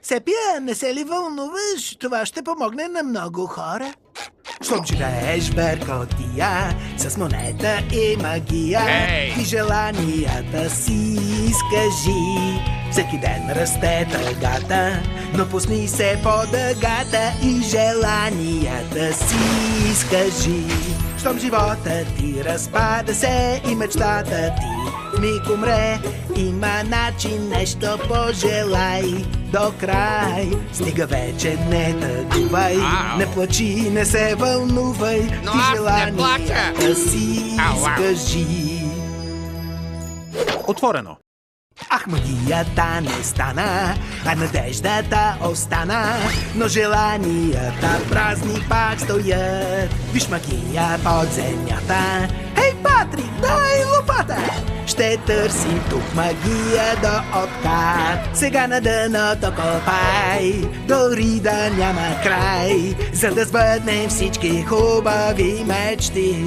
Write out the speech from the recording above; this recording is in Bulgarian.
Сепия, не се ли вълнуваш? Това ще помогне на много хора. Щом живееш в бъркотия, с монета и магия, и желанията си изкажи. Всеки ден расте тъгата, но пусни се по дъгата и желанията си изкажи. Щом живота ти разпада се и мечтата ти вмиг умре, има начин, нещо пожелай до край. Стига вече, не тъгувай, не плачи, не се вълнувай, Но ти аз не желанията си изкажи. Отворено. Ах, магията не стана, а надеждата остана, но желанията празни пак стоят. Виж магия под земята. Хей, Патрик, дай лопата! Ще търсим тук магия до откат. Сега на дъното копай, дори да няма край, за да сбъднем всички хубави мечти.